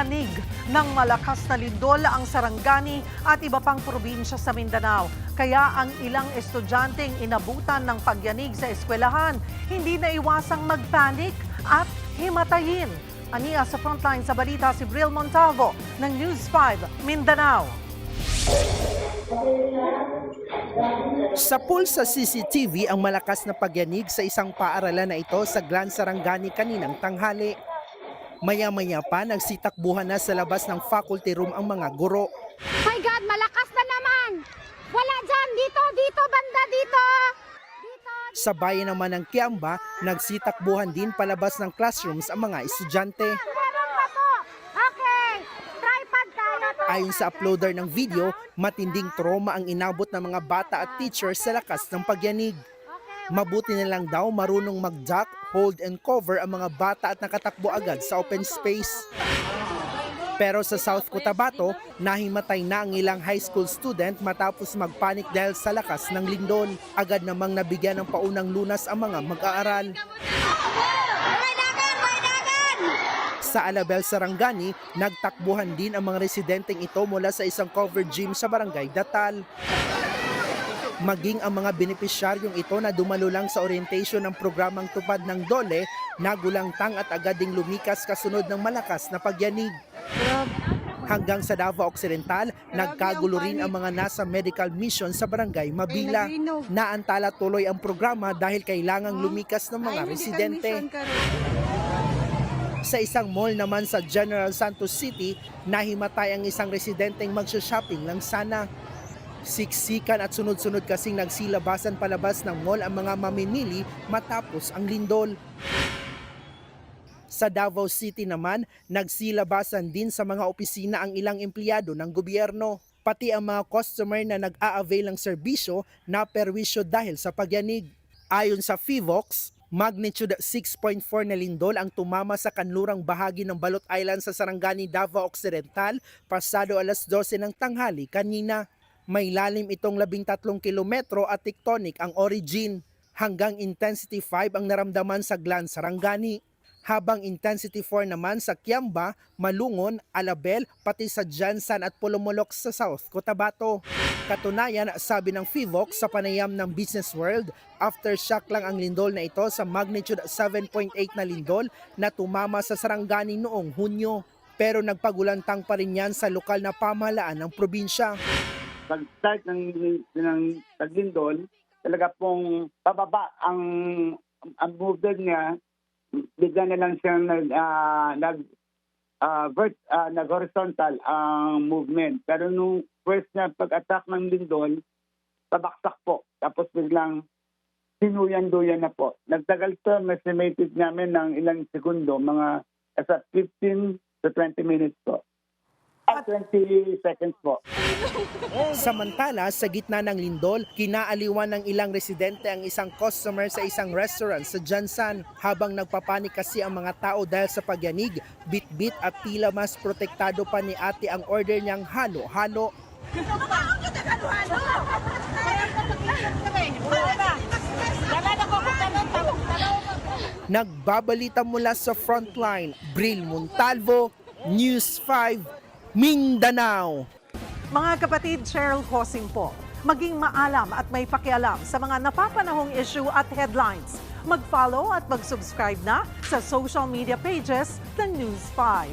Niyanig ng malakas na lindol ang Sarangani at iba pang probinsya sa Mindanao. Kaya ang ilang estudyanteng inabutan ng pagyanig sa eskwelahan, hindi naiwasang magpanik at himatayin. Aniya sa frontline sa balita si Bril Montalvo ng News 5 Mindanao. Sa pulsa CCTV ang malakas na pagyanig sa isang paaralan na ito sa Glan Sarangani kaninang tanghali. Maya-maya pa nagsitakbuhan na sa labas ng faculty room ang mga guro. My God, malakas na naman! Wala dyan! Dito! Banda dito! Sa bayan naman ng Kiamba, nagsitakbuhan din palabas ng classrooms ang mga estudyante. Meron pa po! Okay! Tripod tayo! Ayon sa uploader ng video, matinding trauma ang inabot ng mga bata at teachers sa lakas ng pagyanig. Mabuti na lang daw marunong mag-duck, hold and cover ang mga bata at nakatakbo agad sa open space. Pero sa South Cotabato, nahimatay na ang ilang high school student matapos magpanik dahil sa lakas ng lindol. Agad namang nabigyan ng paunang lunas ang mga mag-aaral. Sa Alabel, Sarangani, nagtakbuhan din ang mga residenteng ito mula sa isang covered gym sa Barangay Datal. Maging ang mga benepisyaryong ito na dumalo lang sa orientation ng programang tupad ng DOLE, nagulangtang at agad ding lumikas kasunod ng malakas na pagyanig. Hanggang sa Davao Occidental, nagkagulo rin ang mga nasa medical mission sa Barangay Mabila. Naantala tuloy ang programa dahil kailangang lumikas ng mga residente. Sa isang mall naman sa General Santos City, nahimatay ang isang residenteng magsha-shopping lang sana. Siksikan at sunod-sunod kasing nagsilabasan palabas ng mall ang mga mamimili matapos ang lindol. Sa Davao City naman, nagsilabasan din sa mga opisina ang ilang empleyado ng gobyerno. Pati ang mga customer na nag-a-avail ng serbisyo na perwisyo dahil sa pagyanig. Ayon sa FIVOX, magnitude 6.4 na lindol ang tumama sa kanlurang bahagi ng Balot Island sa Sarangani, Davao Occidental pasado alas 12 ng tanghali kanina. May lalim itong 13 kilometro at tectonic ang origin. Hanggang intensity 5 ang naramdaman sa Glan Sarangani. Habang intensity 4 naman sa Kiamba, Malungon, Alabel, pati sa Jansan at Pulumulok sa South Cotabato. Katunayan, sabi ng FIVOX sa panayam ng Business World, aftershock lang ang lindol na ito sa magnitude 7.8 na lindol na tumama sa Sarangani noong Hunyo. Pero nagpagulantang pa rin yan sa lokal na pamahalaan ng probinsya. Pag-start ng taglindol, talaga pong pababa ang movement niya, bigla na lang siyang nag-horizontal ang movement. Pero nung first na pag-attack ng lindol, pabaksak po. Tapos biglang sinuyan-duyan na po. Nagtagal to, estimated namin ng ilang segundo, mga 15 to 20 minutes po. 20 seconds po. Samantala, sa gitna ng lindol, kinaaliwan ng ilang residente ang isang customer sa isang restaurant sa Jansan. Habang nagpapanik kasi ang mga tao dahil sa pagyanig, bit-bit at tila mas protektado pa ni ate ang order niyang halo-halo. Nagbabalita mula sa frontline, Bril Montalvo, News 5, Mindanao. Mga kapatid, Cheryl Cosing po. Maging maalam at may pakialam sa mga napapanahong issue at headlines. Mag-follow at mag-subscribe na sa social media pages ng News 5.